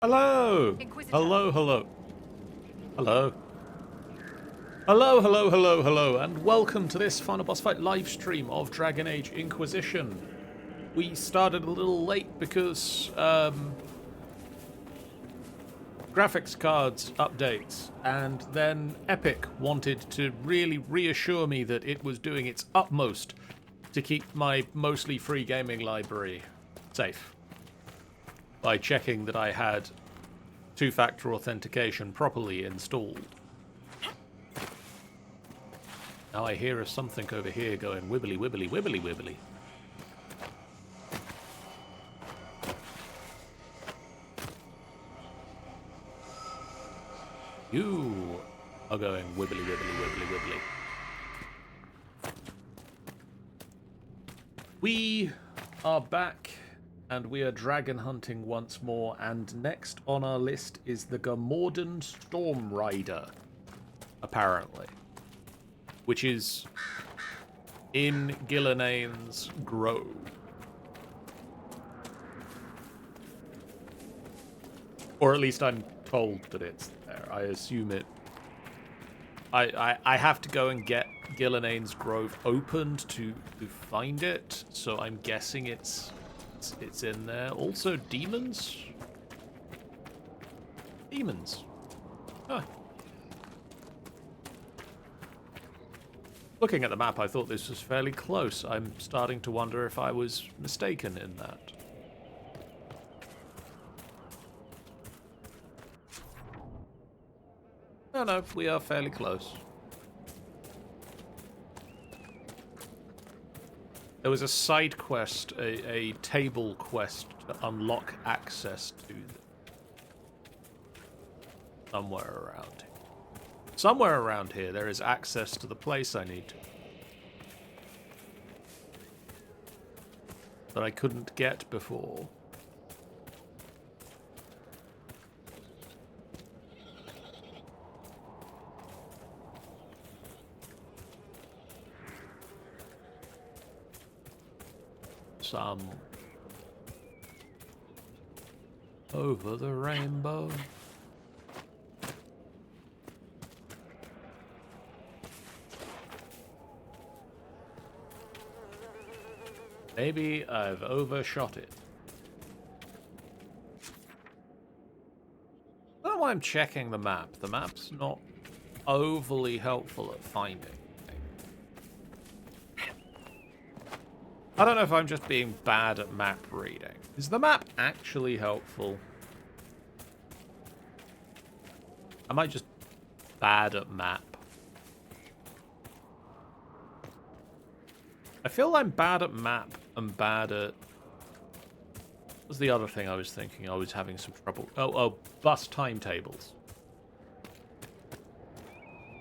Hello! Inquisitor. Hello, hello. Hello. Hello, hello, hello, hello, and welcome to this final boss fight live stream of Dragon Age Inquisition. We started a little late because, graphics cards updates, and then Epic wanted to really reassure me that it was doing its utmost to keep my mostly free gaming library safe by checking that I had two-factor authentication properly installed. Now I hear something over here going wibbly wibbly wibbly wibbly. You are going wibbly wibbly wibbly wibbly. We are back and we are dragon hunting once more, and next on our list is the Gamorden Storm Rider, apparently, which is in Gillanane's Grove. Or at least I'm told that it's there. I assume it... I have to go and get Gillanane's Grove opened to find it, so I'm guessing it's in there. Also, demons? Demons. Huh. Looking at the map, I thought this was fairly close. I'm starting to wonder if I was mistaken in that. No, we are fairly close. There was a side quest, a table quest to unlock access to them. Somewhere around here there is access to the place I need to. That I couldn't get before. Some over the rainbow. Maybe I've overshot it. I don't know why I'm checking the map. The map's not overly helpful at finding. I don't know if I'm just being bad at map reading. Is the map actually helpful? Am I just bad at map? I feel I'm bad at map and bad at... What was the other thing I was thinking? I was having some trouble. Oh, bus timetables.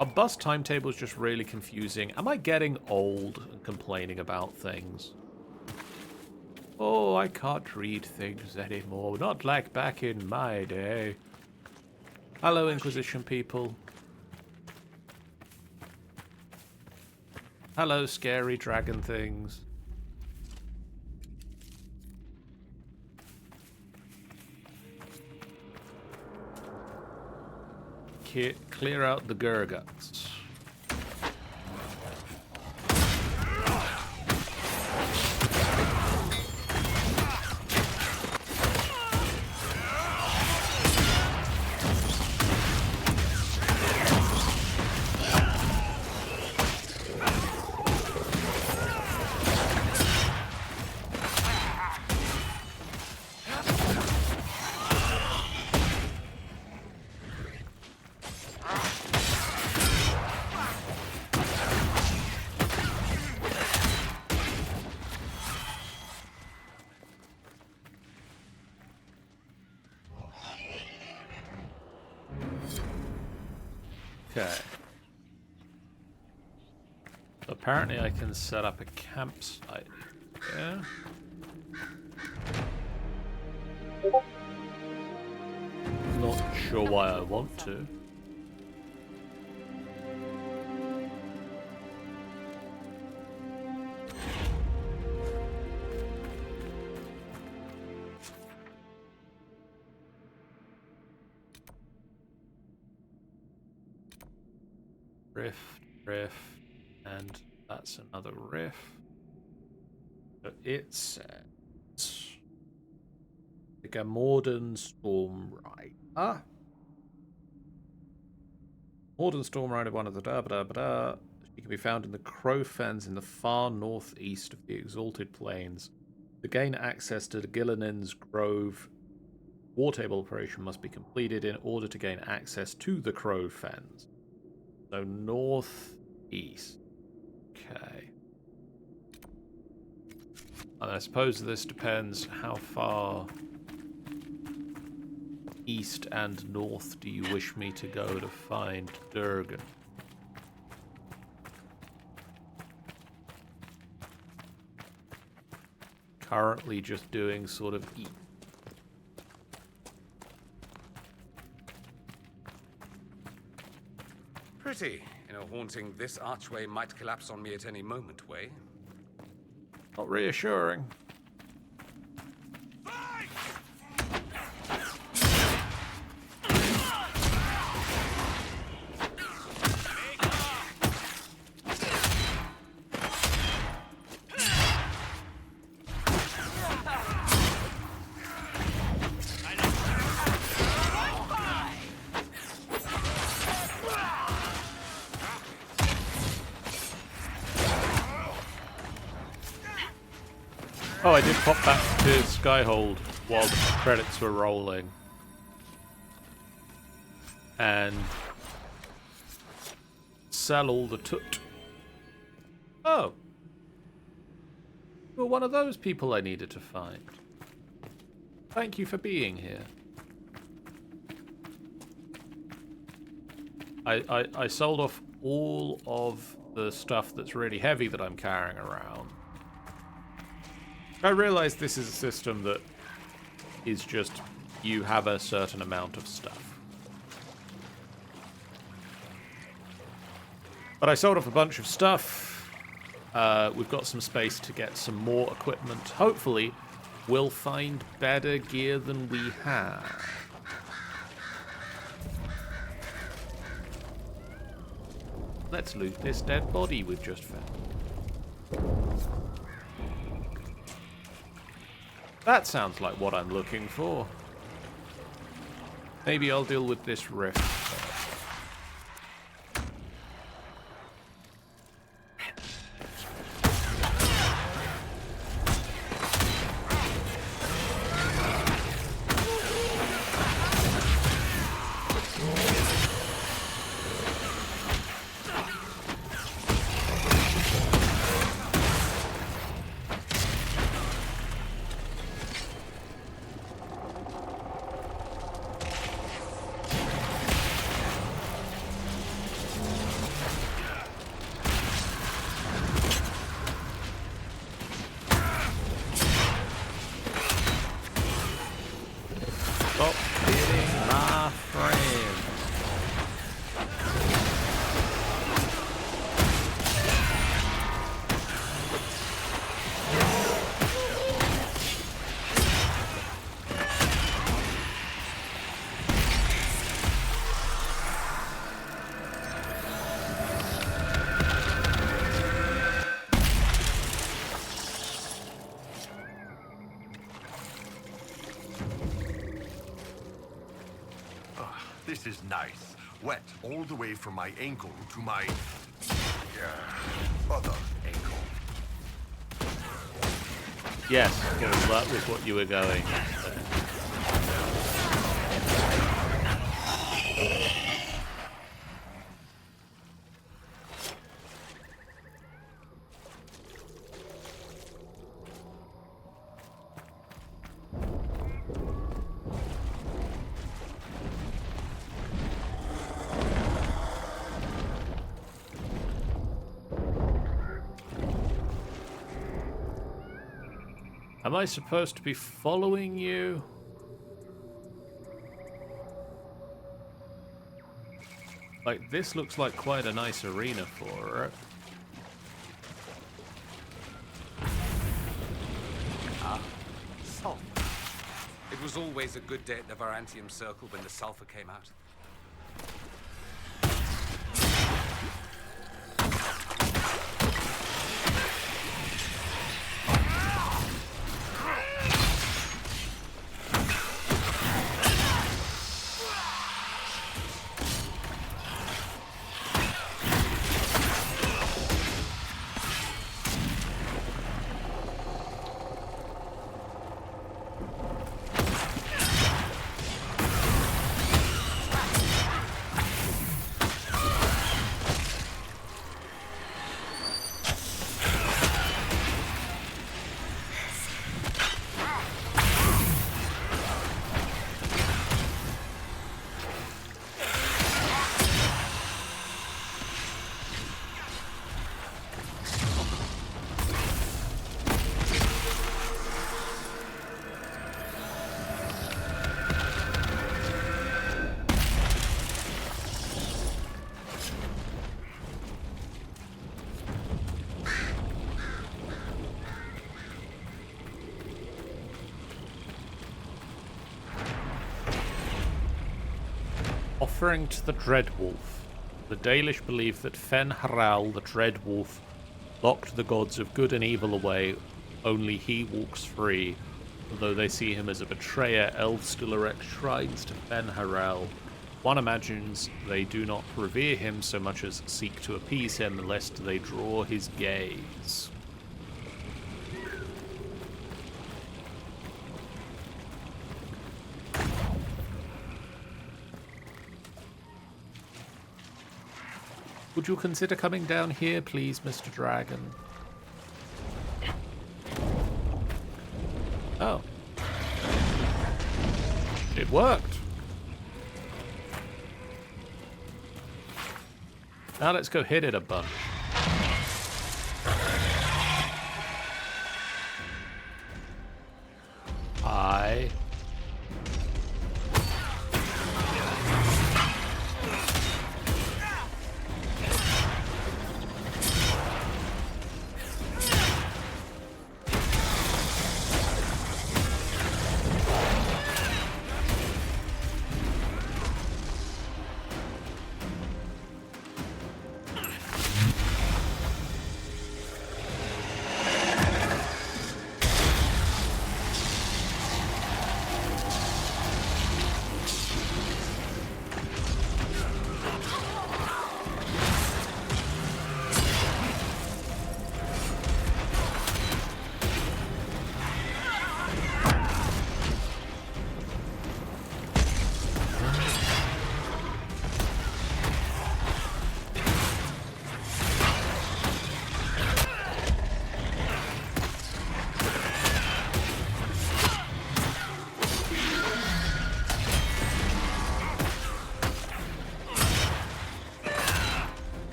Are bus timetables just really confusing? Am I getting old and complaining about things? Oh, I can't read things anymore. Not like back in my day. Hello, Inquisition people. Hello, scary dragon things. Clear out the Gurguts. Okay. Apparently I can set up a campsite. Yeah. Not sure why I want to. rift, and that's another rift. So it says the Gamorden Stormrider. Morden Stormrider, one of the da-ba-da-ba-da. She can be found in the Crow Fens in the far northeast of the Exalted Plains. To gain access to the Gillinin's Grove, war table operation must be completed in order to gain access to the Crow Fens. So northeast. Okay. And I suppose this depends how far east and north do you wish me to go to find Durgan? Currently just doing sort of east. Pretty. In a haunting, this archway might collapse on me at any moment, way. Not reassuring. Oh, I did pop back to Skyhold while the credits were rolling. And sell all the toot. Oh. You're one of those people I needed to find. Thank you for being here. I sold off all of the stuff that's really heavy that I'm carrying around. I realize this is a system that is just you have a certain amount of stuff. But I sold off a bunch of stuff. We've got some space to get some more equipment. Hopefully, we'll find better gear than we have. Let's loot this dead body we've just found. That sounds like what I'm looking for. Maybe I'll deal with this rift first. Stop hitting my friend. This is nice. Wet all the way from my ankle to my other ankle. Yes, well, that was what you were going at. Am I supposed to be following you? Like, this looks like quite a nice arena for it. Sulfur. It was always a good day at the Varantium Circle when the sulfur came out. Offering to the Dreadwolf. The Dalish believe that Fen Haral, the Dreadwolf, locked the gods of good and evil away. Only he walks free. Although they see him as a betrayer, elves still erect shrines to Fen Haral. One imagines they do not revere him so much as seek to appease him, lest they draw his gaze. Would you consider coming down here, please, Mr. Dragon? Oh. It worked. Now let's go hit it a bunch.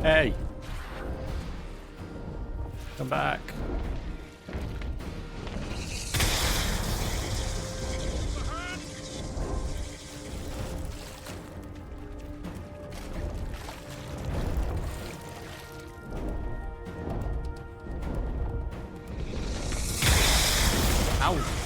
Hey! Come back. Ow!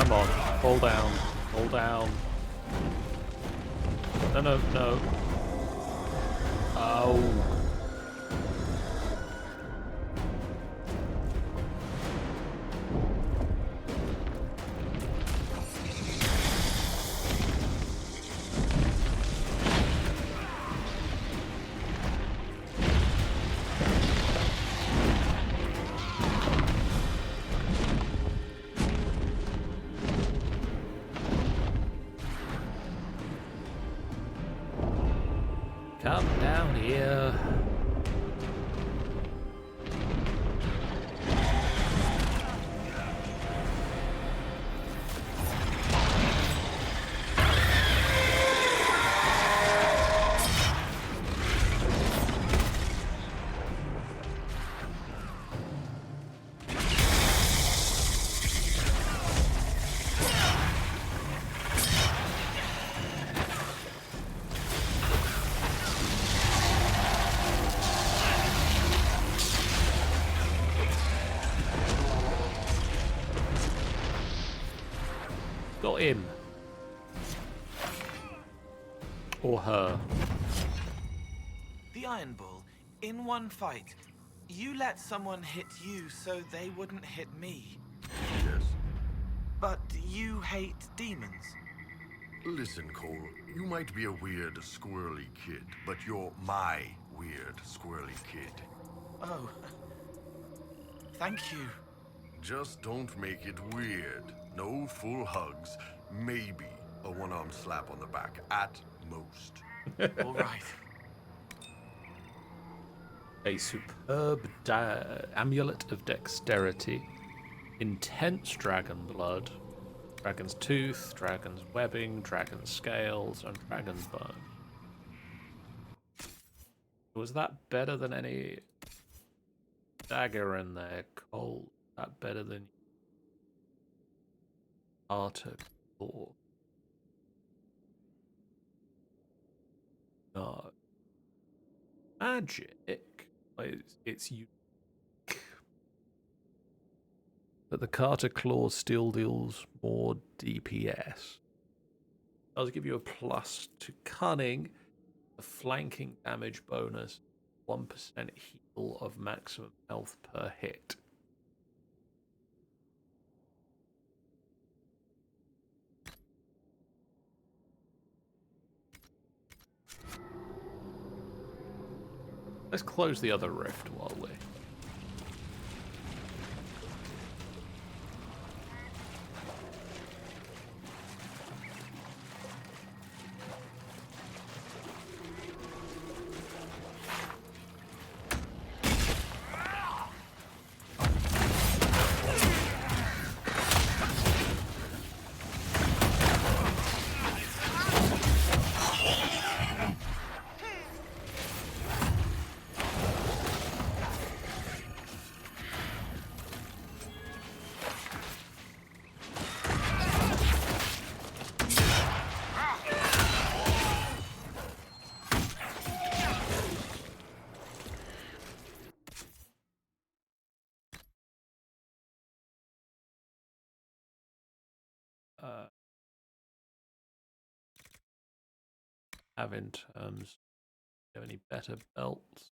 Come on, fall down, fall down. No, no, no. Oh. Come down here. Or her. The Iron Bull, in one fight, you let someone hit you so they wouldn't hit me. Yes. But you hate demons. Listen, Cole, you might be a weird, squirrely kid, but you're my weird, squirrely kid. Oh. Thank you. Just don't make it weird. No full hugs, maybe a one-arm slap on the back, at most. All right. A superb amulet of dexterity, intense dragon blood, dragon's tooth, dragon's webbing, dragon's scales, and dragon's bone. Was that better than any dagger in there, Cole? That better than Arthur or no? Magic. It's unique. But the Carter Claw still deals more DPS. Does give you a plus to cunning, a flanking damage bonus, 1% heal of maximum health per hit. Let's close the other rift while we're... have in terms, do you have any better belts?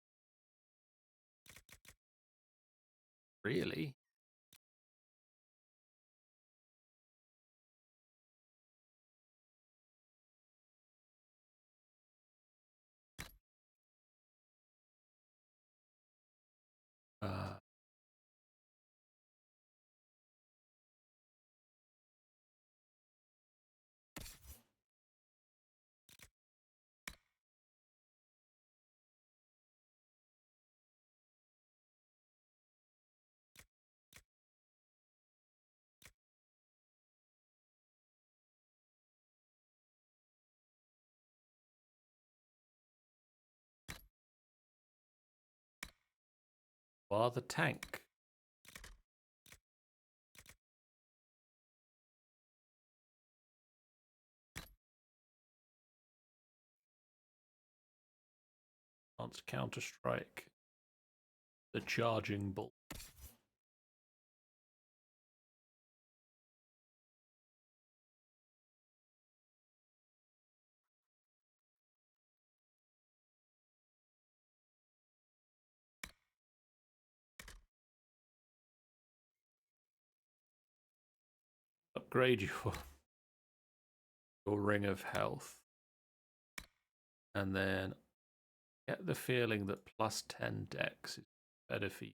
Really? Bar the tank. Can't counter-strike the charging bull. Upgrade your ring of health. And then get the feeling that plus 10 dex is better for you.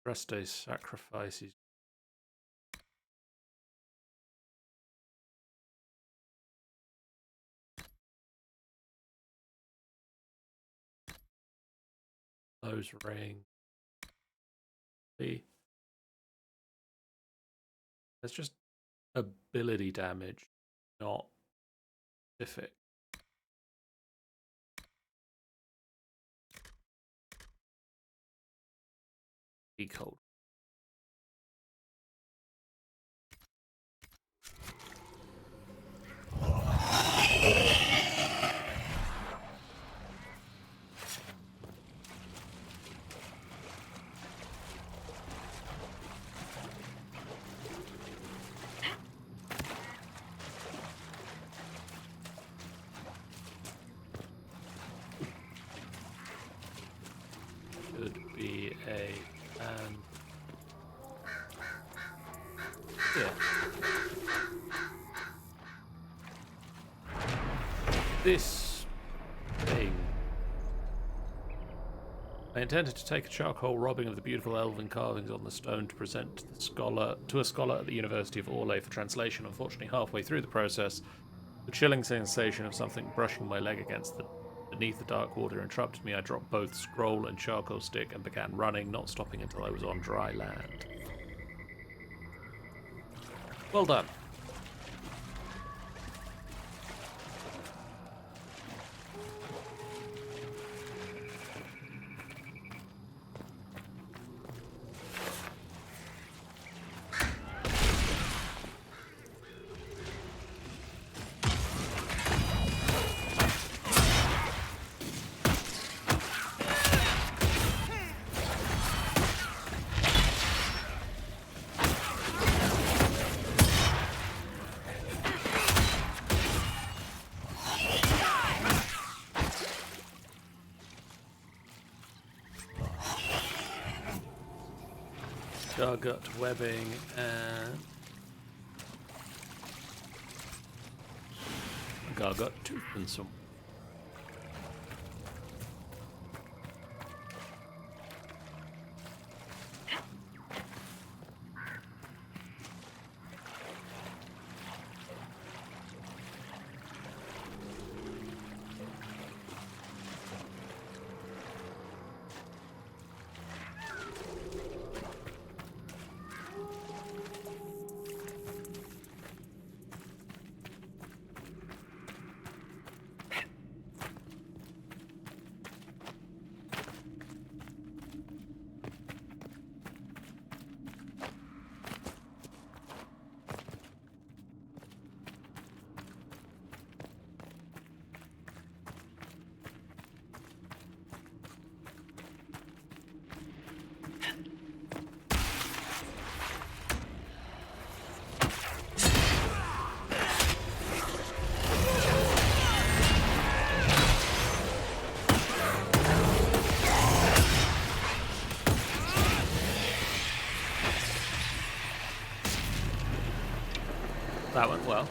Resto's sacrifices. Those ring. That's just ability damage, not specific. Be cold. Okay, yeah. This thing. I intended to take a charcoal rubbing of the beautiful elven carvings on the stone to present to a scholar at the University of Orlais for translation. Unfortunately, halfway through the process, the chilling sensation of something brushing my leg beneath the dark water interrupted me. I dropped both scroll and charcoal stick and began running, not stopping until I was on dry land. Well done. Gargut webbing and Gargut tooth and some. That went well.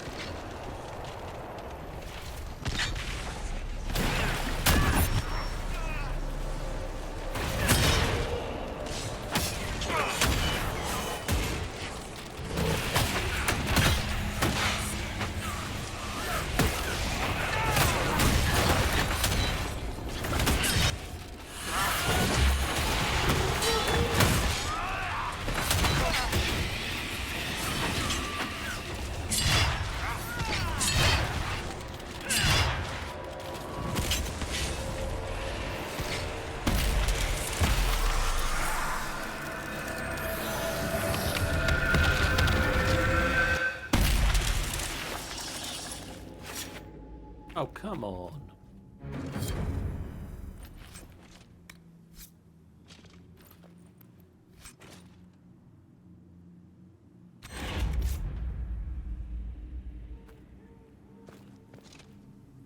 Oh, come on.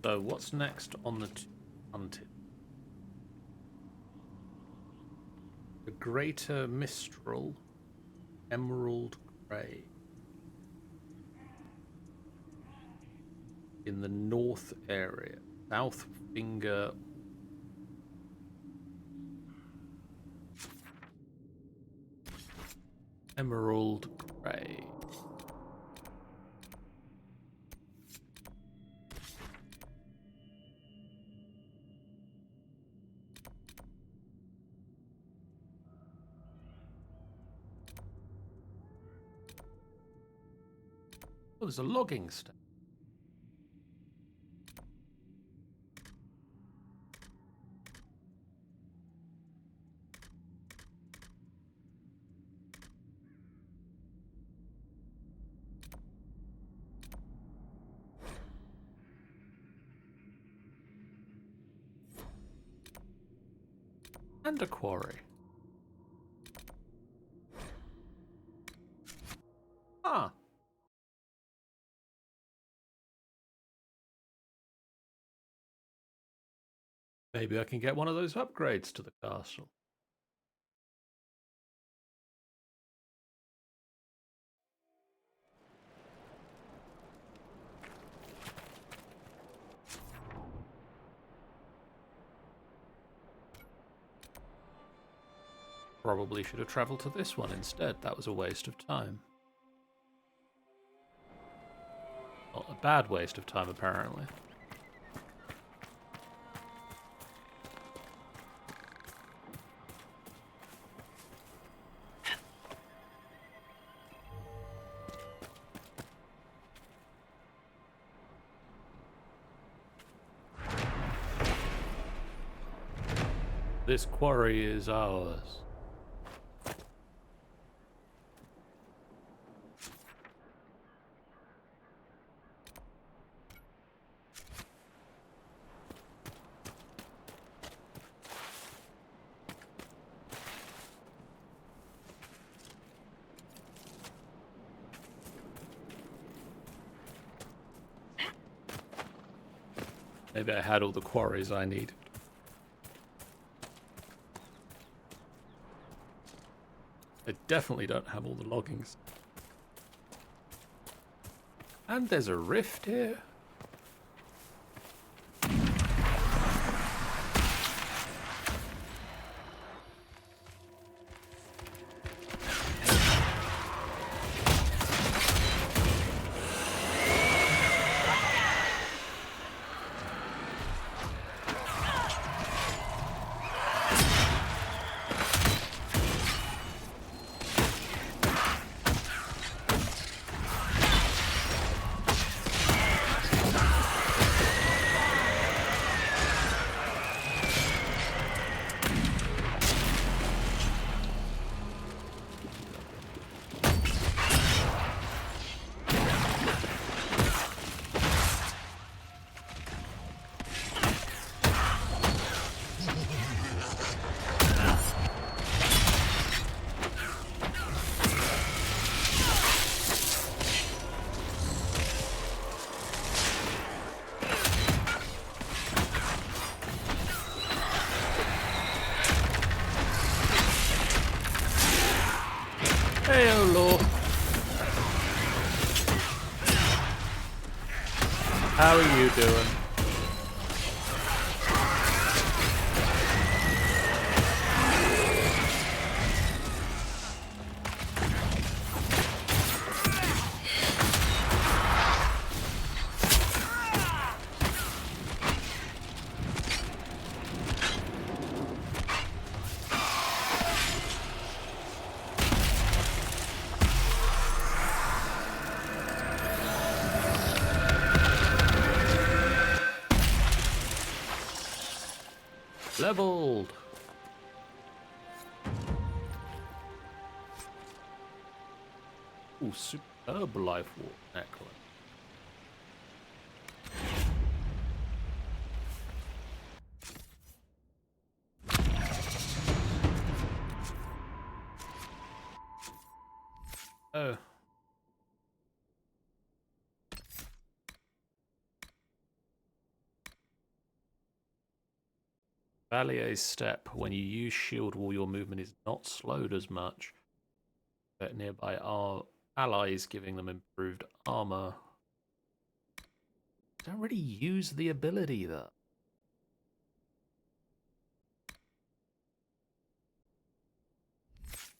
So, what's next on the hunted? The Greater Mistral, Emerald Grey. In the north area, South Finger. Emerald Grey. Oh, there's a logging station. And a quarry. Ah. Maybe I can get one of those upgrades to the castle. Probably should have travelled to this one instead. That was a waste of time. Not a bad waste of time, apparently. This quarry is ours. Maybe I had all the quarries I need. I definitely don't have all the loggings. And there's a rift here. Hey, oh Lord. How are you doing? Leveled. Ooh, superb life walk necklace. Oh. Valier's step. When you use shield wall, your movement is not slowed as much. But nearby are allies, giving them improved armor. Don't really use the ability though.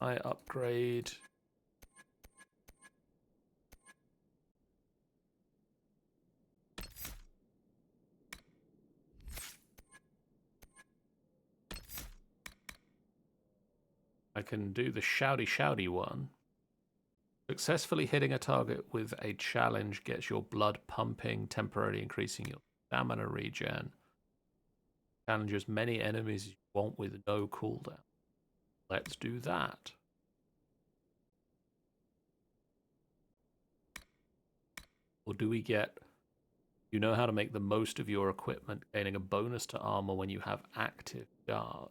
I upgrade. I can do the shouty one. Successfully hitting a target with a challenge gets your blood pumping, temporarily increasing your stamina regen. Challenges many enemies you want with no cooldown. Let's do that. Or do we get... You know how to make the most of your equipment, gaining a bonus to armor when you have active guard.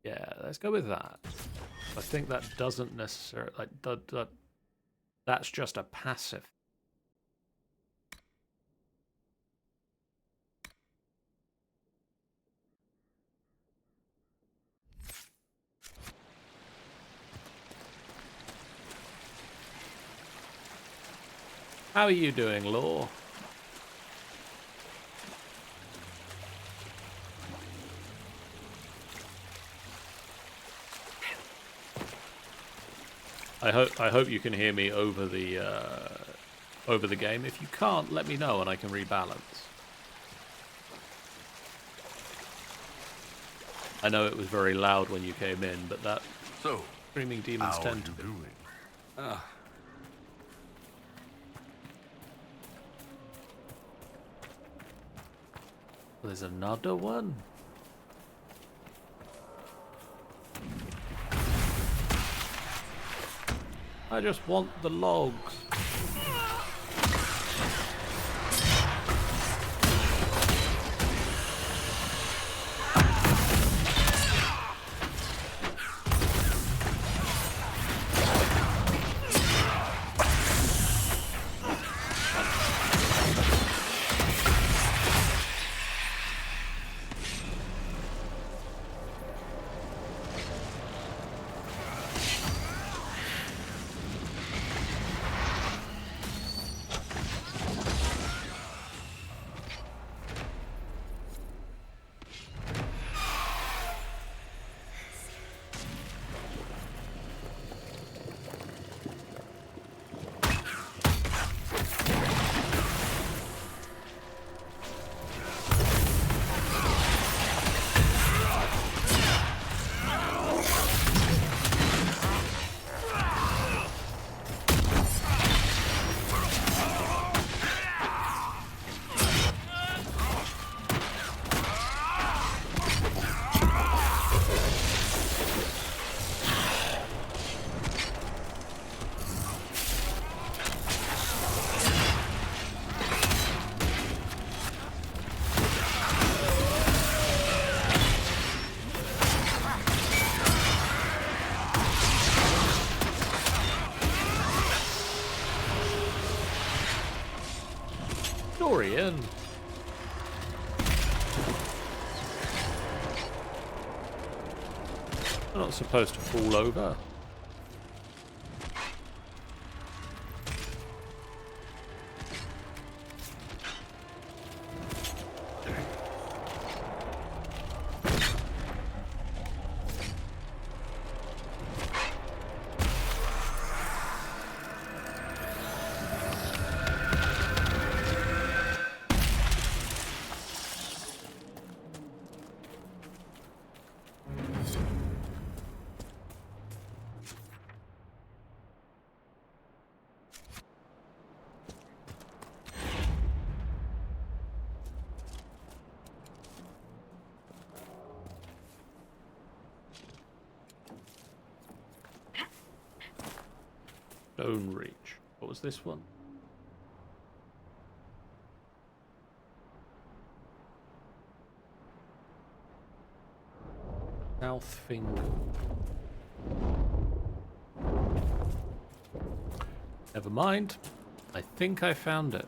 Yeah, let's go with that. I think that doesn't necessarily... that's just a passive. How are you doing, Law? I hope you can hear me over the game. If you can't, let me know and I can rebalance. I know it was very loud when you came in, but that So, screaming demons how are tend you to. doing? There's another one. I just want the logs. Dorian. I'm not supposed to fall over. Stone Reach. What was this one? South Finger. Never mind. I think I found it.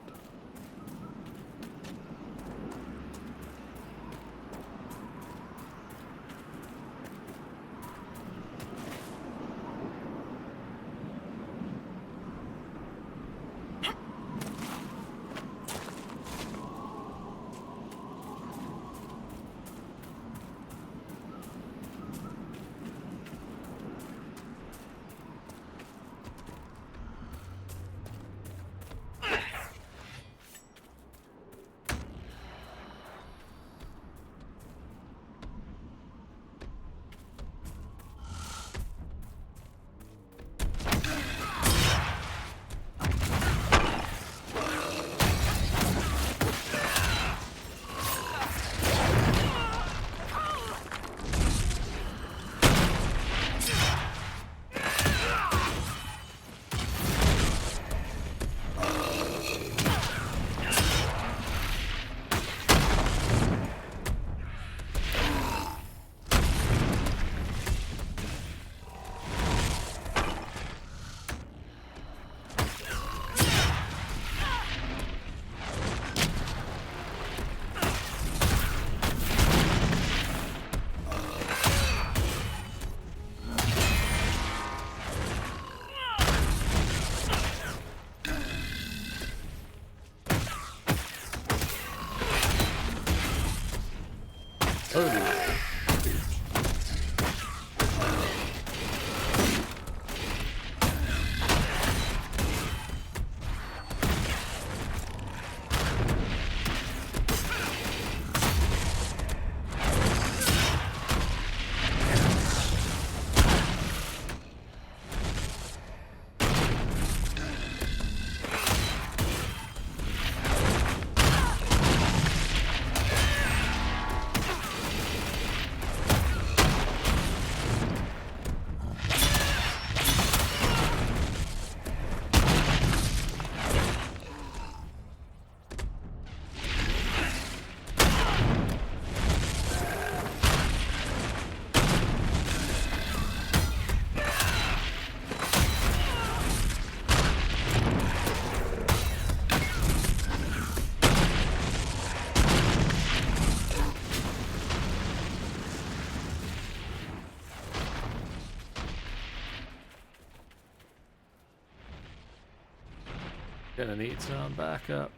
Gonna need some backup.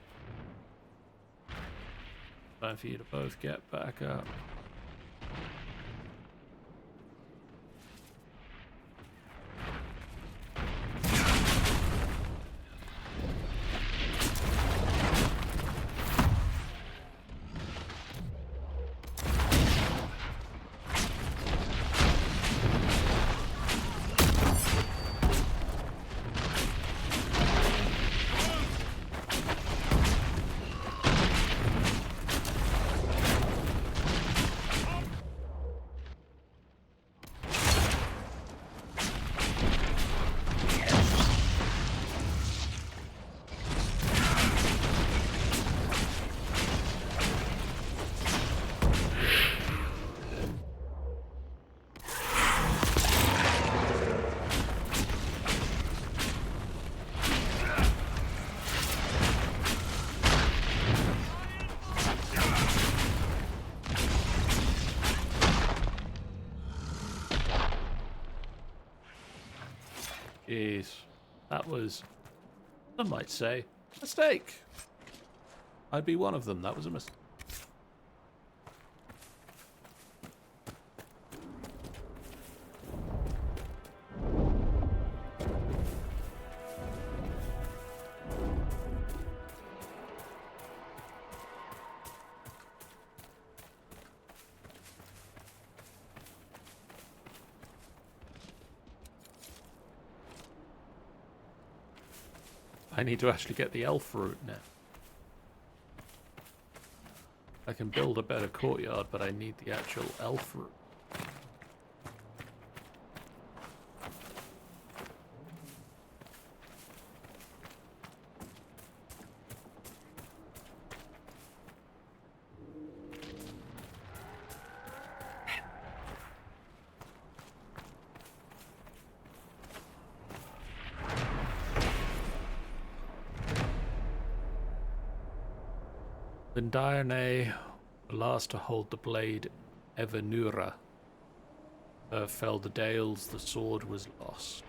Time for you to both get back up. Jeez, that was, some might say, a mistake. I'd be one of them. That was a mistake. I need to actually get the elf route now. I can build a better courtyard, but I need the actual elf route. Vindione, the last to hold the blade, Evanura. Fell the Dales, the sword was lost.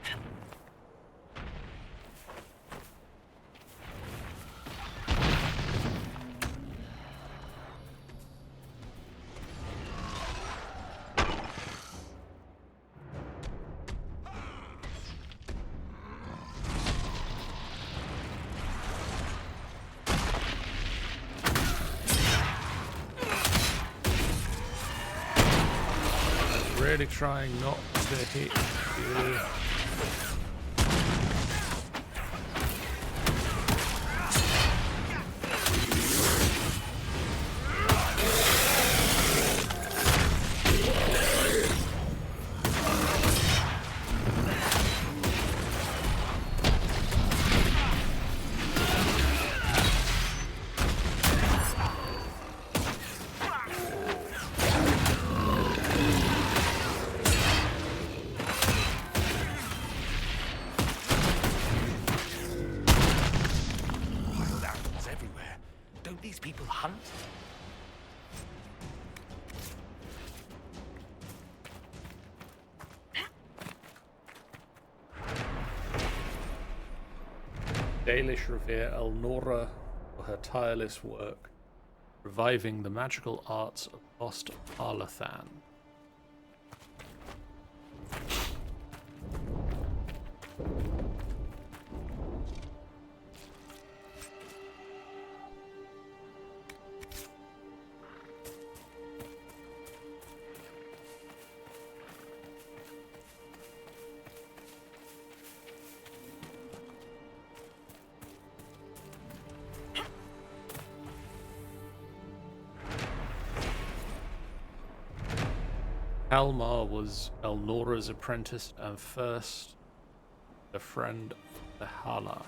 Really trying not to hit you. Dalish revere Elnora for her tireless work, reviving the magical arts of lost Arlathan. Kalmar was Elnora's apprentice and first a friend of the Hala.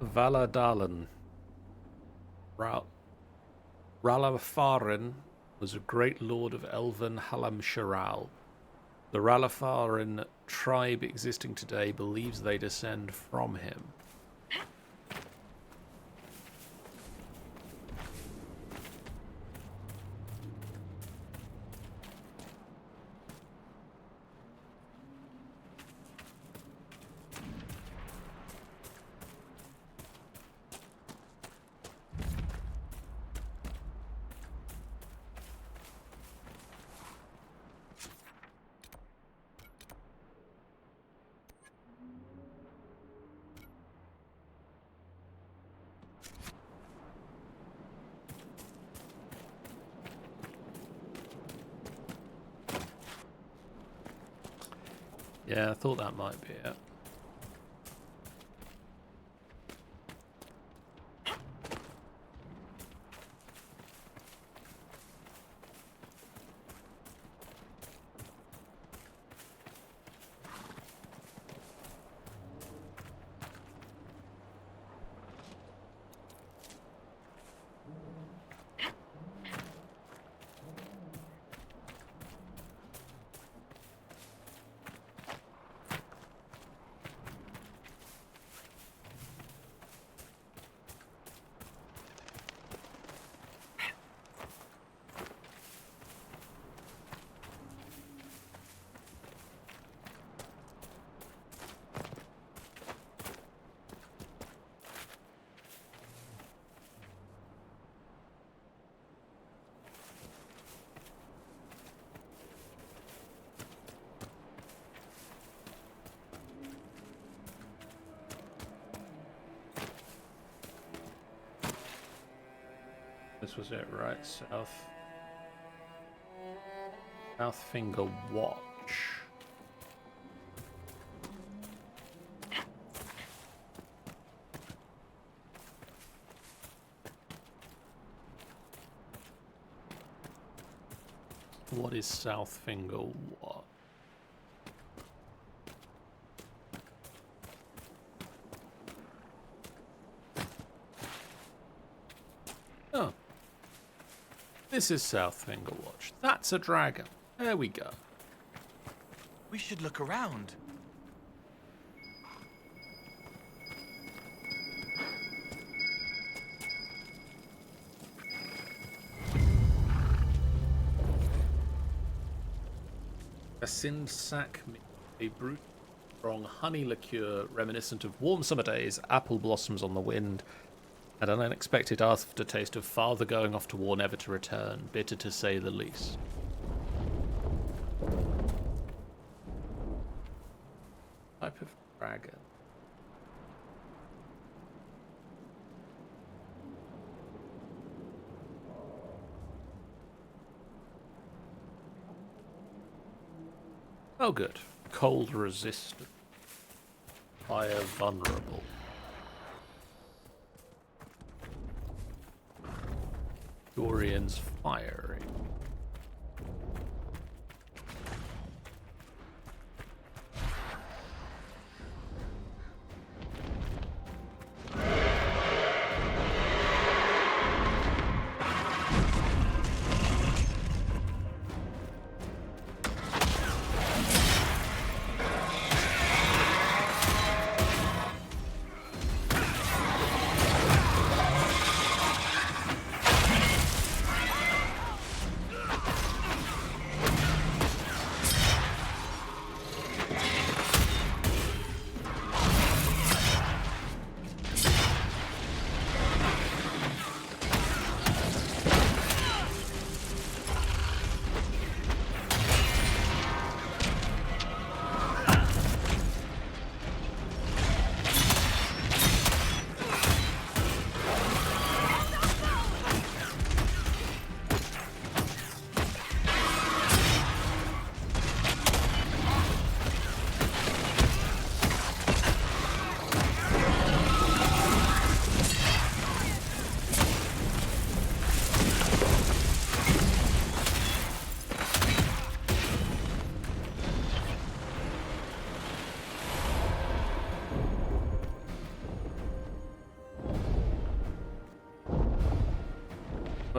Valadalan. Ralafarin was a great lord of Elven Halamsharal. The Ralafarin tribe existing today believes they descend from him. Yeah, I thought that might be it. This was it, right? South Finger Watch. What is South Finger Watch? Oh. This is South Finger Watch. That's a dragon. There we go. We should look around. A Sind sack, a brute strong honey liqueur reminiscent of warm summer days, apple blossoms on the wind, and an unexpected aftertaste of father going off to war never to return, bitter to say the least. Type of dragon. Oh good. Cold resistant. Fire vulnerable. Dorian's fiery.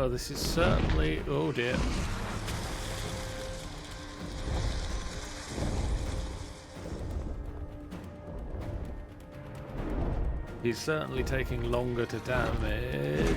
Well, this is certainly... Oh dear. he's certainly taking longer to damage.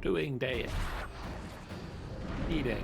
Doing day. Eating.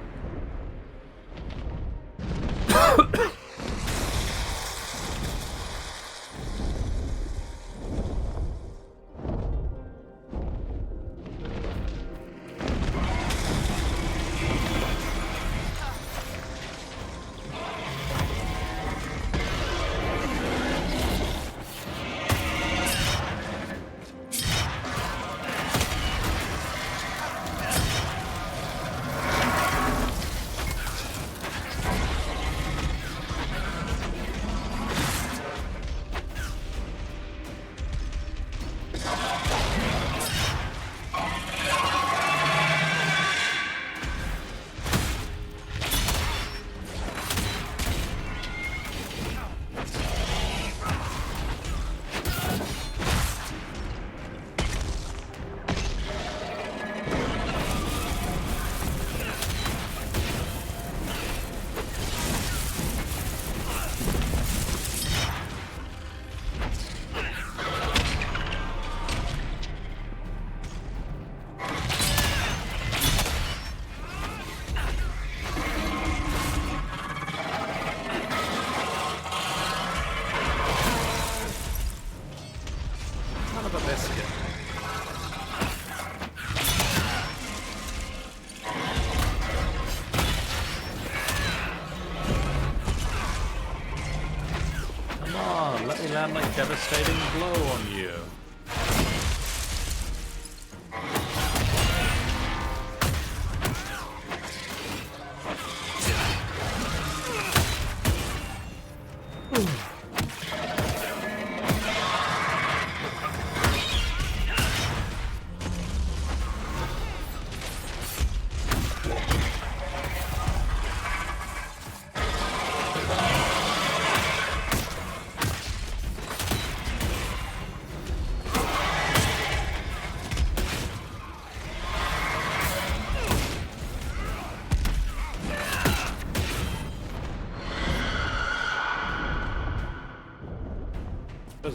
Land like devastating blow on you.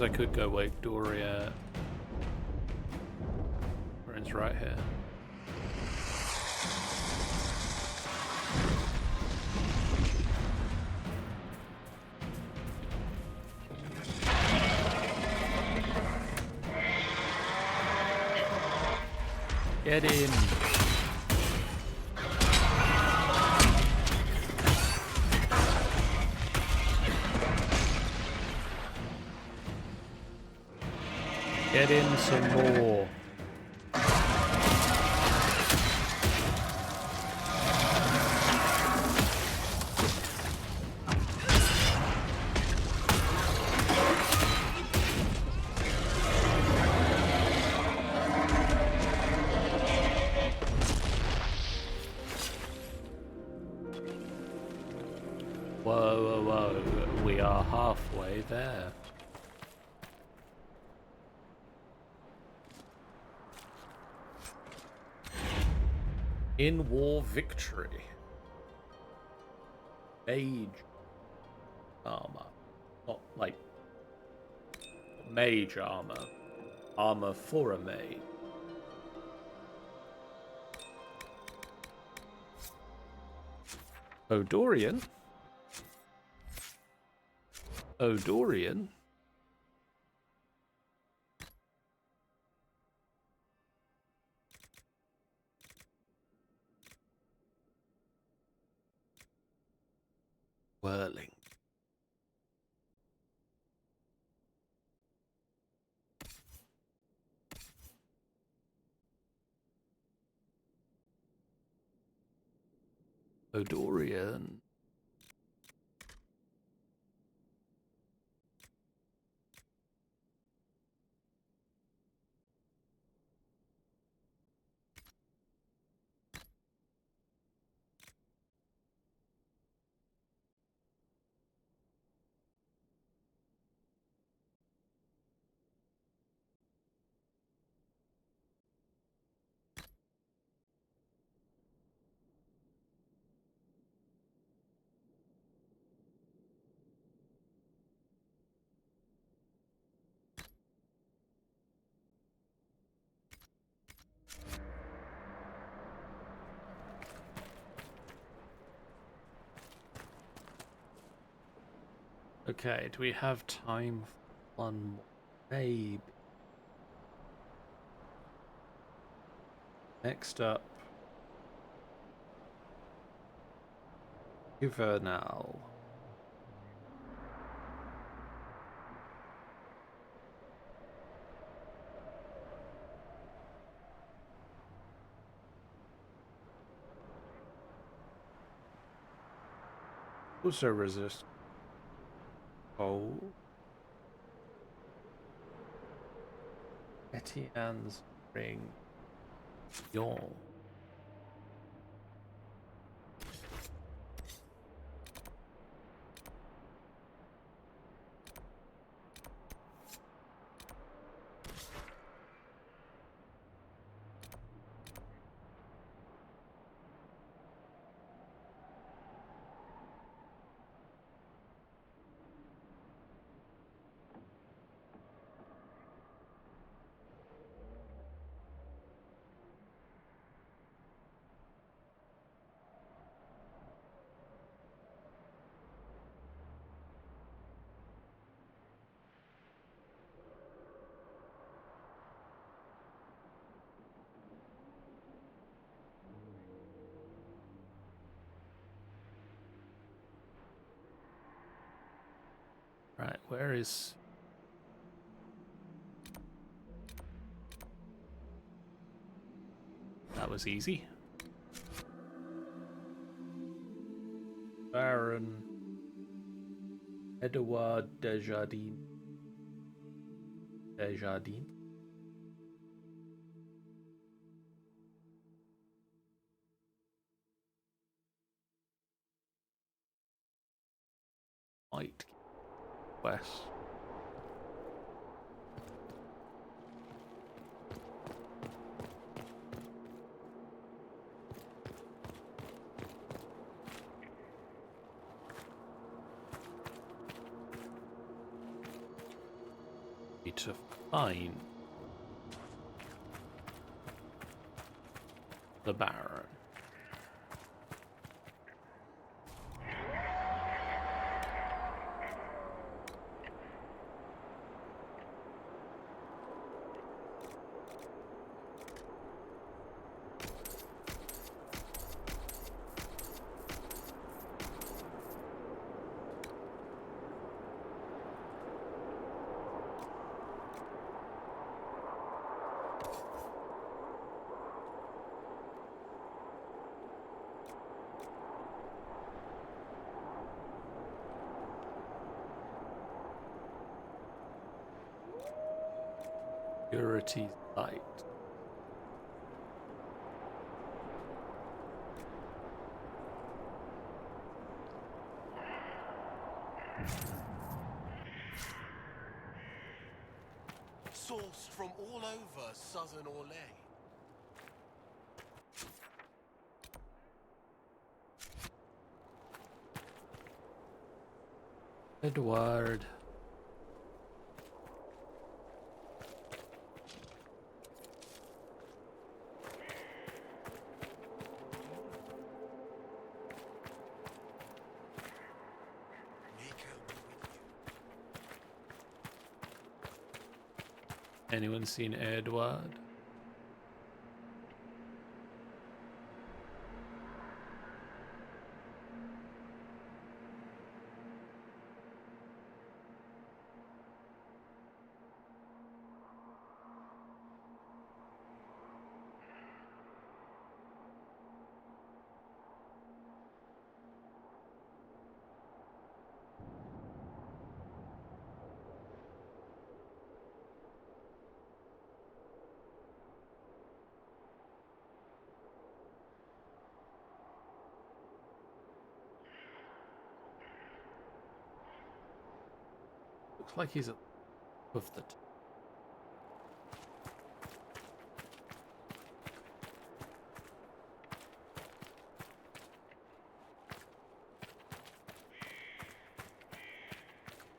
I could go wake Doria. Friend's right here. Get in. Get in some more. Whoa, whoa, whoa. We are halfway there. In war victory. Mage armor. Not like mage armor. Armor for a mage. Dorian? Oh, Dorian? Whirling. Dorian. Okay, do we have time for one more? Maybe. Next up, Ivernal. Also resist. Oh. Etienne's ring. Yawn. Right, where is... That was easy. Baron Edouard Desjardins. Desjardins. White. West. To find the Baron. Purity light. Sourced from all over southern Orlais. Edward. Anyone seen Edward? Looks like he's above the.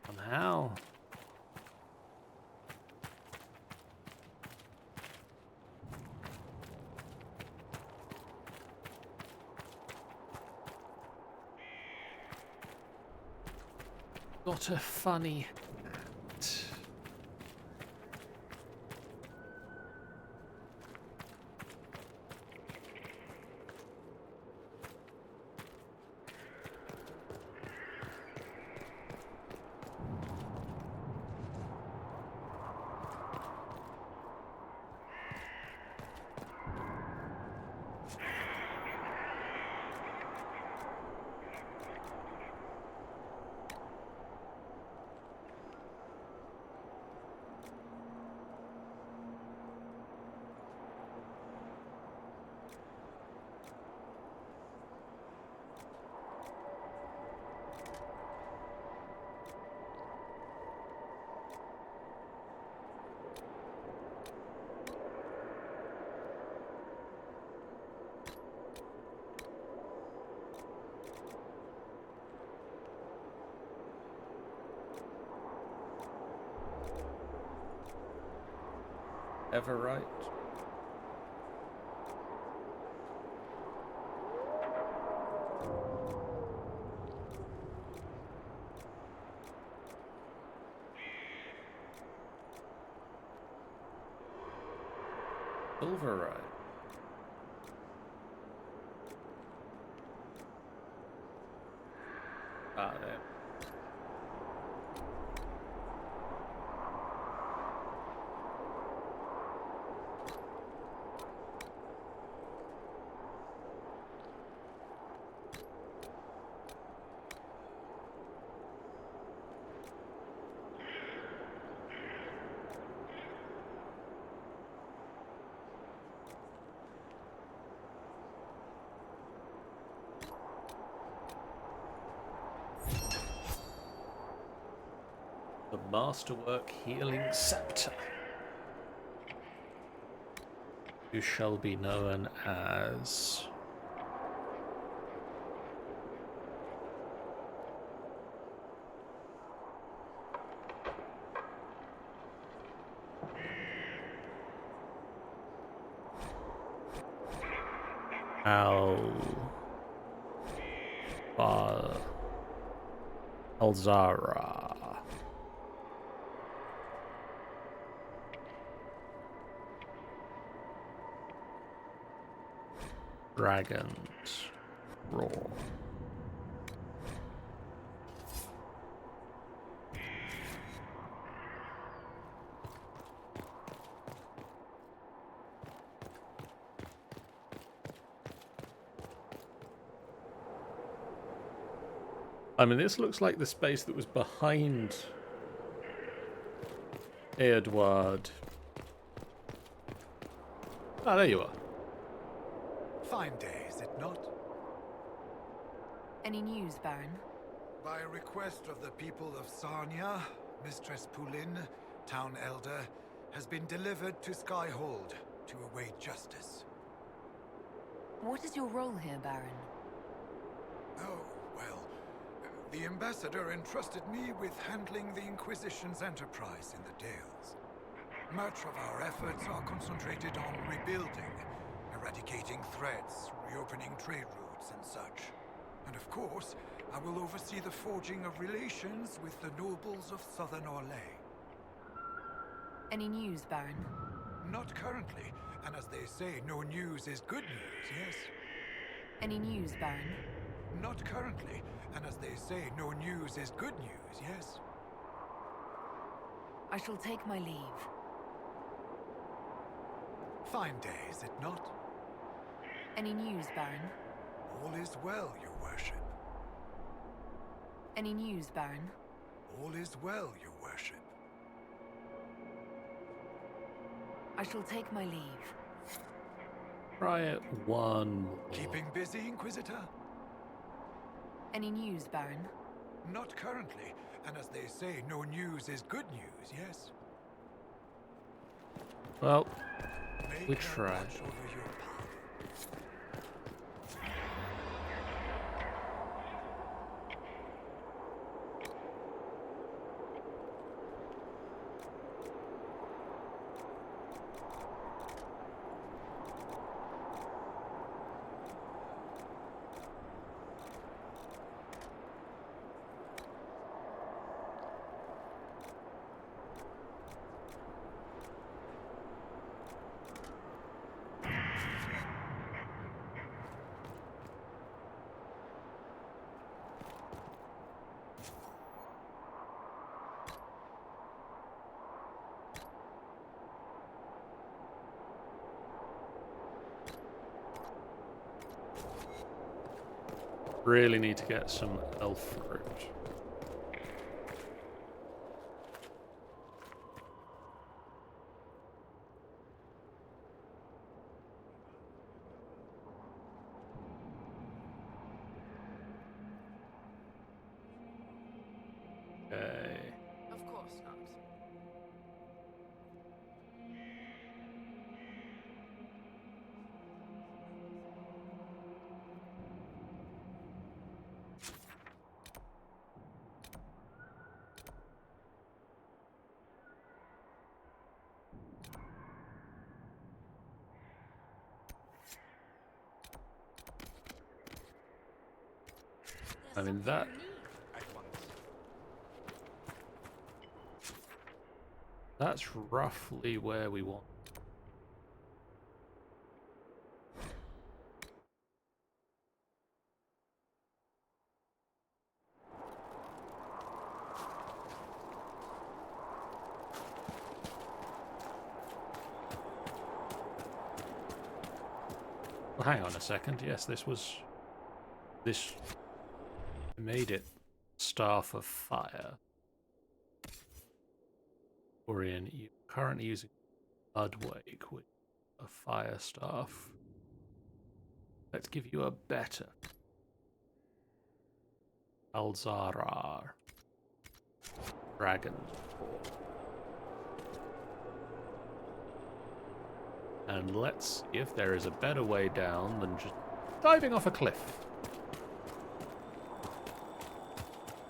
Somehow. Got a funny hat. Ever right? Silver right. Ah, there. The Masterwork Healing Scepter. You shall be known as... Alzara. Dragon's Roar. I mean, this looks like the space that was behind Edward. Ah, there you are. Fine day, is it not? Any news, Baron? By request of the people of Sarnia, Mistress Pulin, Town Elder, has been delivered to Skyhold to await justice. What is your role here, Baron? Oh, well, the Ambassador entrusted me with handling the Inquisition's enterprise in the Dales. Much of our efforts are concentrated on rebuilding, eradicating threats, reopening trade routes and such. And of course, I will oversee the forging of relations with the nobles of Southern Orlais. Any news, Baron? Not currently, and as they say, no news is good news, yes? Any news, Baron? Not currently, and as they say, no news is good news, yes? I shall take my leave. Fine day, is it not? Any news, Baron? All is well, your worship. Any news, Baron? All is well, your worship. I shall take my leave. Try it one more. Keeping busy, Inquisitor? Any news, Baron? Not currently, and as they say, no news is good news, yes? Well, May we God tried. watch over your path. Really need to get some elf fruit. Okay. Of course not. I mean, that... That's roughly where we want. Well, hang on a second. Yes, this was... This made it Staff of Fire. Orion, you're currently using Bloodwake with a fire staff. Let's give you a better. Alzarar. Dragon. And let's see if there is a better way down than just diving off a cliff.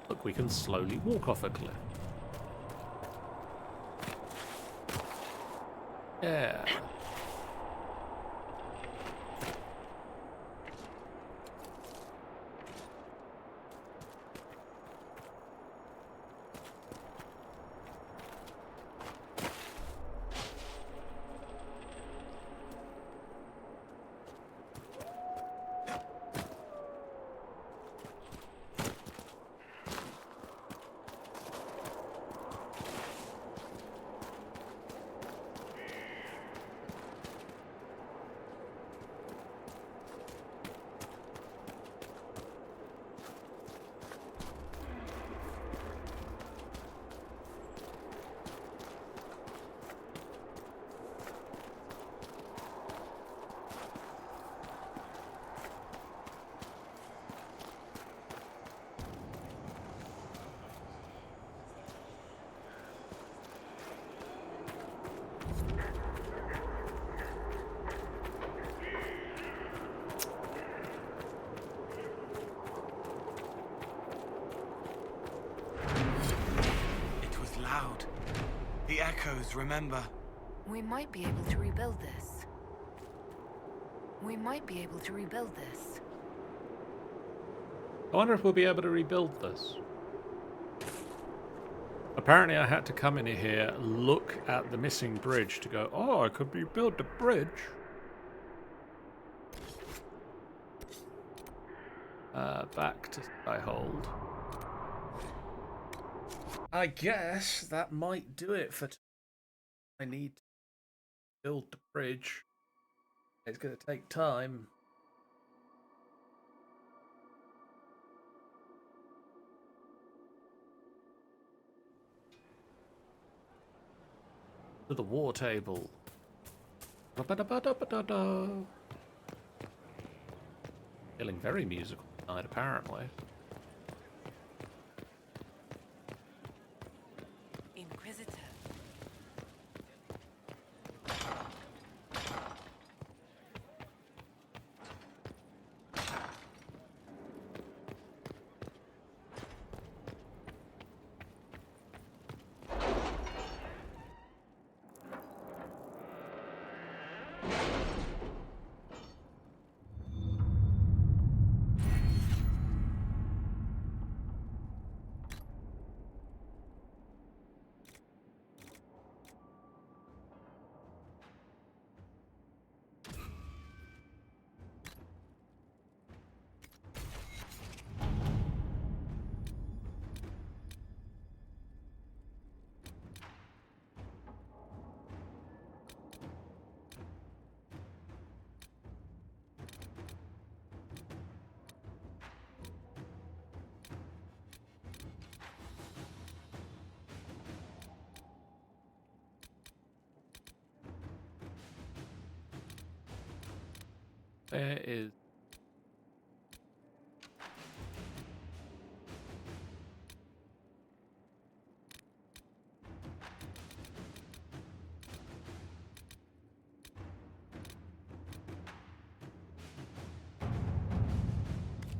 Look, we can slowly walk off a cliff. Yeah. The echoes, remember? We might be able to rebuild this. We might be able to rebuild this. I wonder if we'll be able to rebuild this. Apparently I had to come in here, look at the missing bridge to go, oh, I could rebuild the bridge. Back to Skyhold. I guess that might do it for I need to build the bridge. It's going to take time. To the war table. Feeling very musical tonight, apparently. Inquisitor. There is.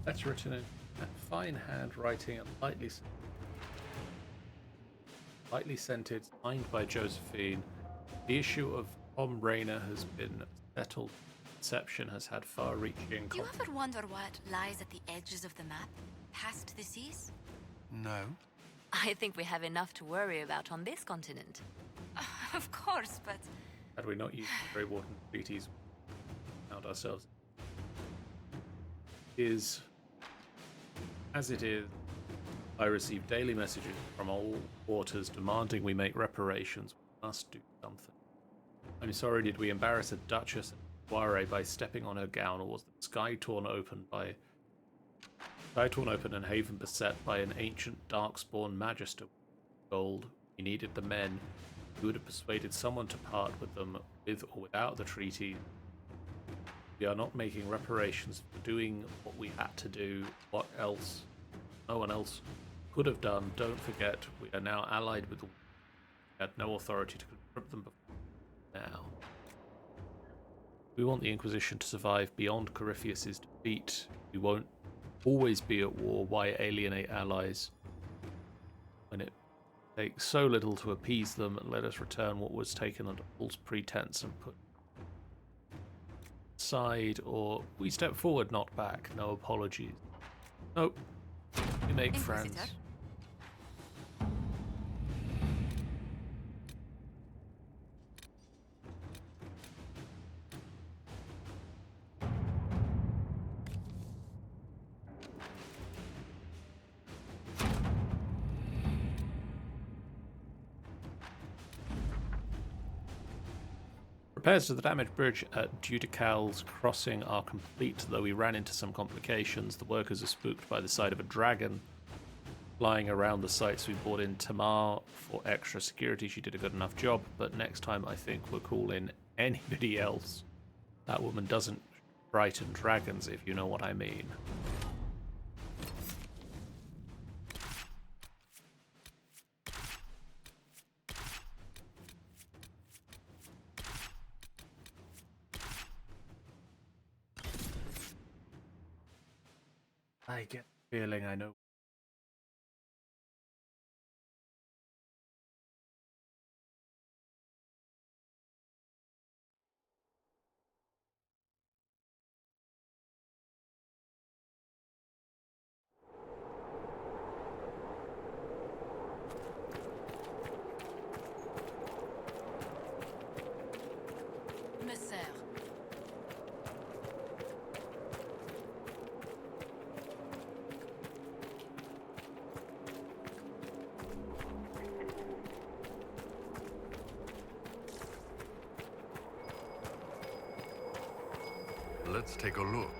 That's written in fine handwriting and lightly scented, signed by Josephine. The issue of Tom Rayner has been settled. Conception has had far-reaching. Do you ever wonder what lies at the edges of the map, past the seas? No. I think we have enough to worry about on this continent. Of course, but... Had we not used the Grey Warden treaties, we found ourselves. Is as it is, I receive daily messages from all quarters demanding we make reparations. We must do something. I'm sorry, did we embarrass a Duchess Soiree by stepping on her gown, or was the sky torn open and haven beset by an ancient darkspawn magister gold? We needed the men. We would have persuaded someone to part with them, with or without the treaty. We are not making reparations for doing what we had to do. What else? No one else could have done. Don't forget, we are now allied with the... We had no authority to confront them before now. We want the Inquisition to survive beyond Corypheus's defeat. We won't always be at war. Why alienate allies when it takes so little to appease them? Let us return what was taken under false pretense and put aside, or we step forward, not back. No apologies. Nope. We make friends. Repairs to the damaged bridge at Judical's Crossing are complete, though we ran into some complications. The workers are spooked by the sight of a dragon flying around the sites. We brought in Tamar for extra security. She did a good enough job, but next time I think we'll call in anybody else. That woman doesn't frighten dragons, if you know what I mean. I get the feeling I know. Let's take a look.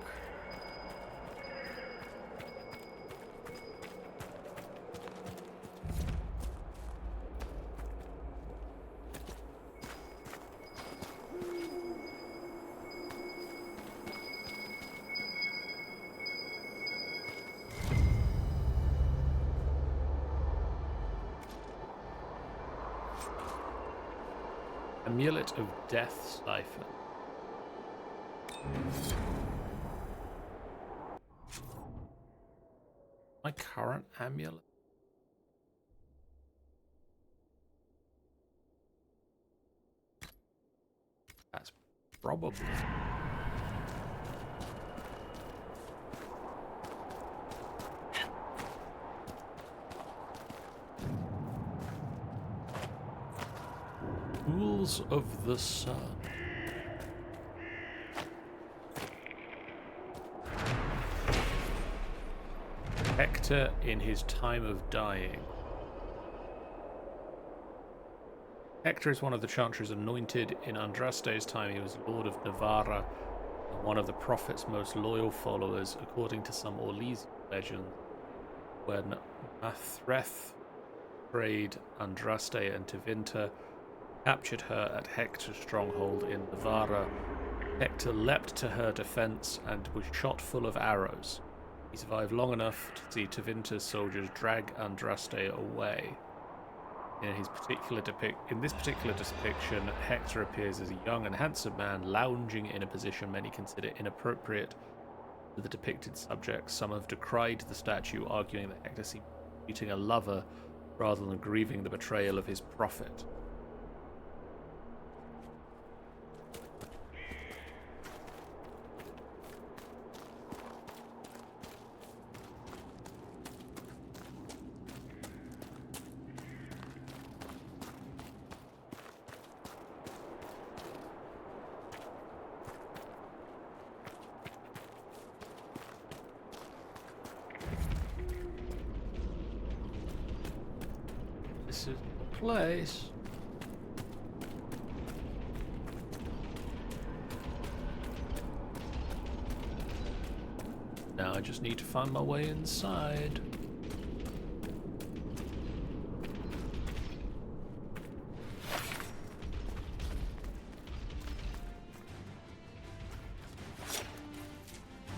Amulet of Death Cipher. My current amulet? That's probably... Tools of the Sun. Hector in his time of dying. Hector is one of the Chantries anointed. In Andraste's time, he was Lord of Navarra and one of the Prophet's most loyal followers, according to some Orlesian legend. When Mathreth betrayed Andraste and Tevinter, captured her at Hector's stronghold in Navarra, Hector leapt to her defense and was shot full of arrows. He survived long enough to see Tevinter's soldiers drag Andraste away. In this particular depiction, Hector appears as a young and handsome man lounging in a position many consider inappropriate to the depicted subject. Some have decried the statue, arguing that Hector seemed meeting a lover rather than grieving the betrayal of his prophet. This is the place. Now I just need to find my way inside.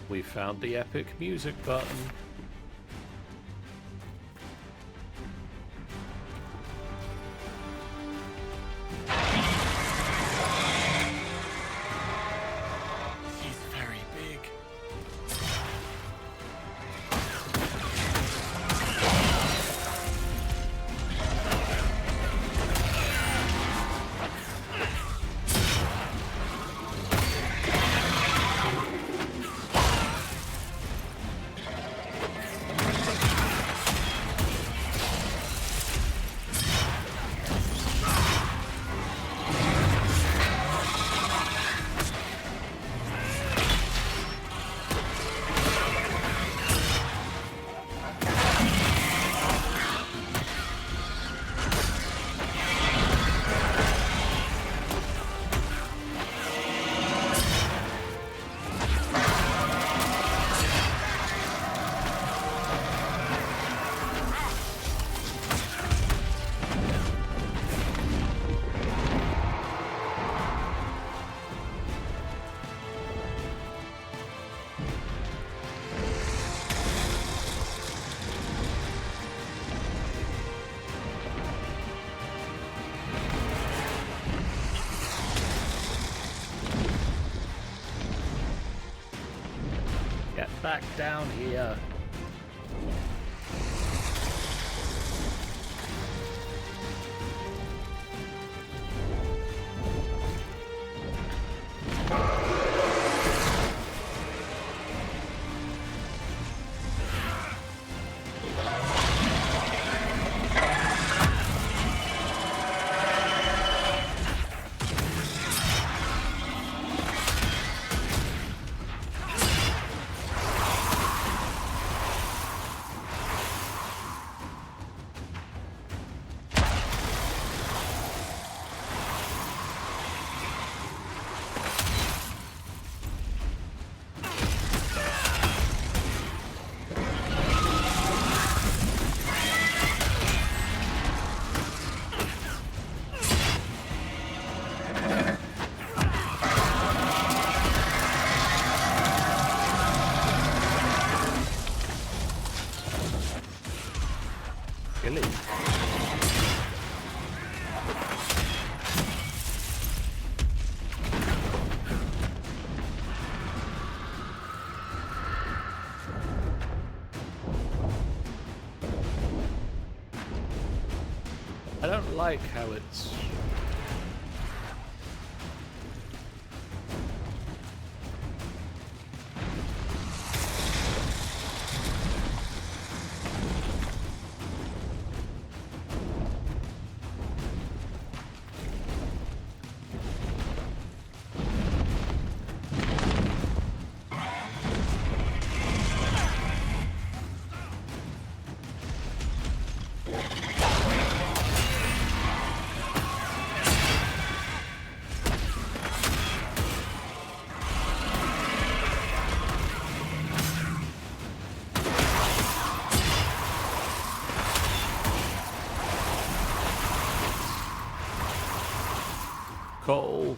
We found the epic music button. Back down here. I don't like how it's... Cole.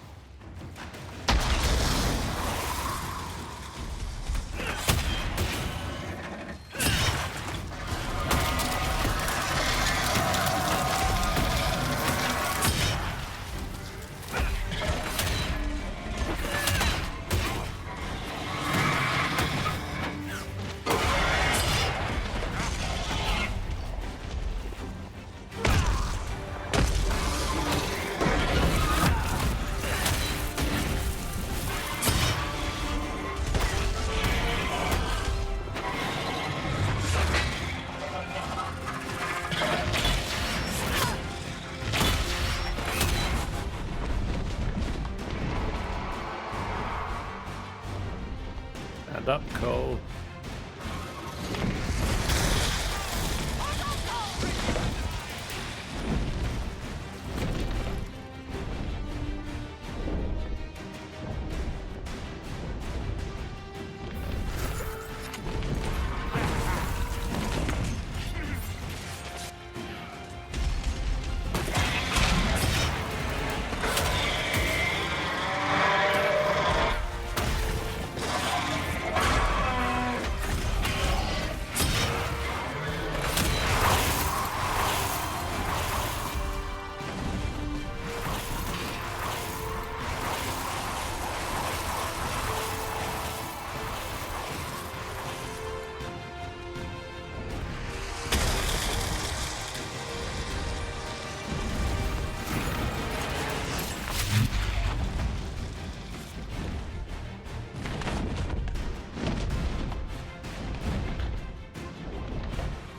Stand up, Cole.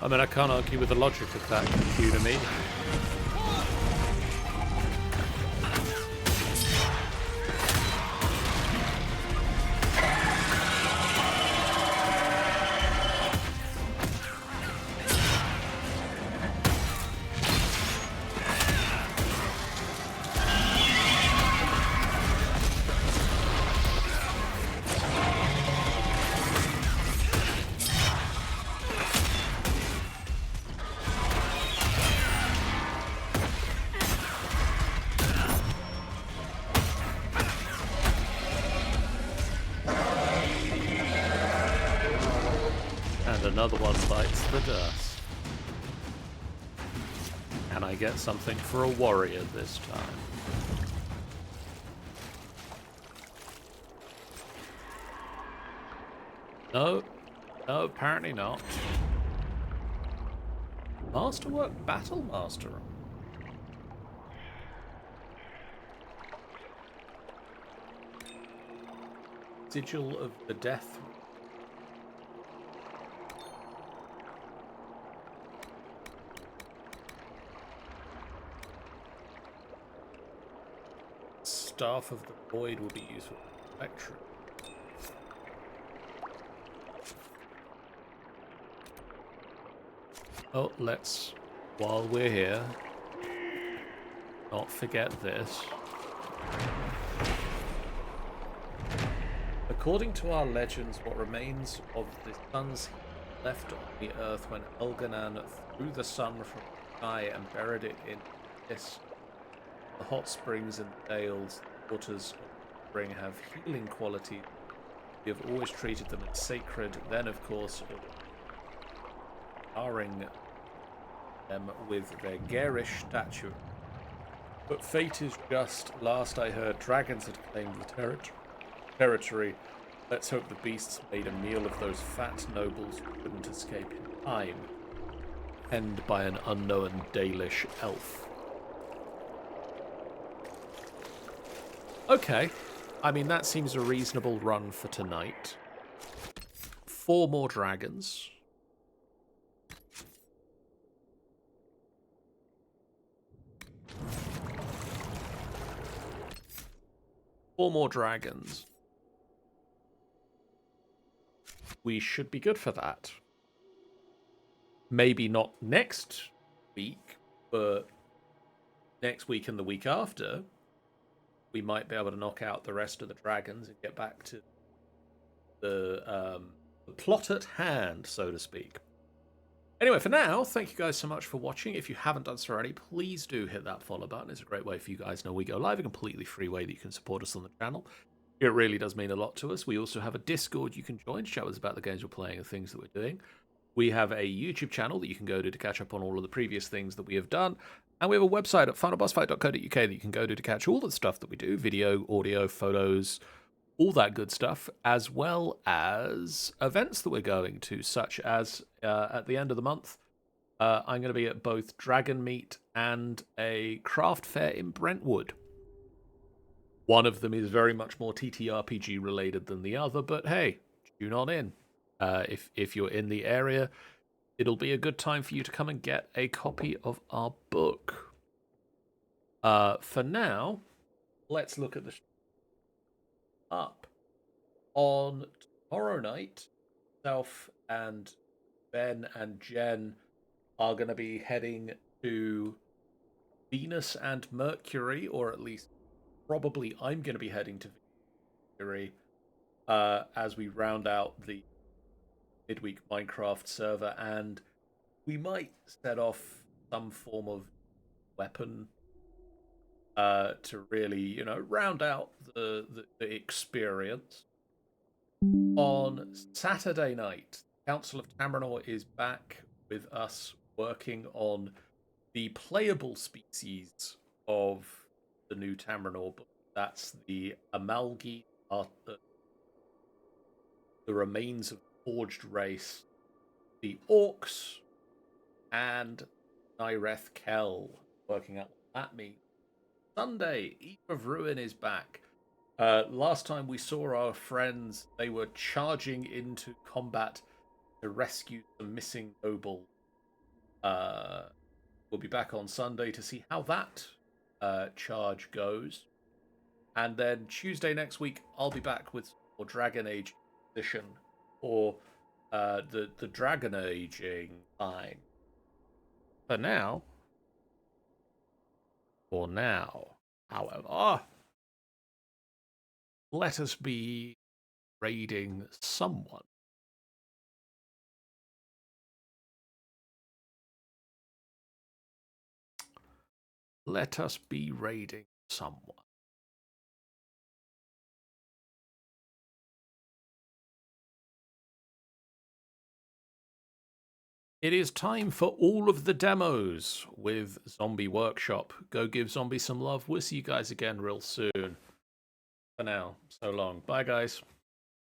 I mean, I can't argue with the logic of that computer me. Another one bites the dust. And I get something for a warrior this time. No, apparently not. Masterwork Battle Master. Sigil of the Death. Staff of the Void will be useful for protection. Oh, let's, while we're here, not forget this. According to our legends, what remains of the sun's heat left on the earth when Elganan threw the sun from the sky and buried it in this. The hot springs in the dales, the waters of the spring have healing qualities. We have always treated them as sacred, then of course, starring them with their garish stature. But fate is just. Last I heard, dragons had claimed the territory. Let's hope the beasts made a meal of those fat nobles who couldn't escape in time. Penned by an unknown Dalish elf. Okay. I mean, that seems a reasonable run for tonight. 4 more dragons. Four more dragons. We should be good for that. Maybe not next week, but next week and the week after, we might be able to knock out the rest of the dragons and get back to the plot at hand, so to speak. Anyway, for now, thank you guys so much for watching. If you haven't done so already, please do hit that follow button. It's a great way for you guys to know we go live, a completely free way that you can support us on the channel. It really does mean a lot to us. We also have a Discord you can join to chat with us about the games we're playing and things that we're doing. We have a YouTube channel that you can go to catch up on all of the previous things that we have done. And we have a website at finalbossfight.co.uk that you can go to catch all the stuff that we do, video, audio, photos, all that good stuff, as well as events that we're going to, such as at the end of the month, I'm going to be at both Dragon Meet and a craft fair in Brentwood. One of them is very much more TTRPG related than the other, but hey, tune on in. If you're in the area, it'll be a good time for you to come and get a copy of our book. For now, let's look at the up. On tomorrow night, myself and Ben and Jen are going to be heading to Venus and Mercury, or at least probably I'm going to be heading to Mercury as we round out the midweek Minecraft server, and we might set off some form of weapon to really, round out the experience. On Saturday night, Council of Tamriel is back with us working on the playable species of the new Tamriel book. That's the Amalgi, the remains of the forged race, the orcs, and Nyreth Kell, working out what that means. Sunday, Eve of Ruin is back. Last time we saw our friends, they were charging into combat to rescue the missing noble. We'll be back on Sunday to see how that charge goes. And then Tuesday next week, I'll be back with more Dragon Age Inquisition, or the Dragon Aging line. For now, however, let us be raiding someone. Let us be raiding someone. It is time for all of the demos with Zombie Workshop. Go give Zombie some love. We'll see you guys again real soon. For now, so long. Bye, guys.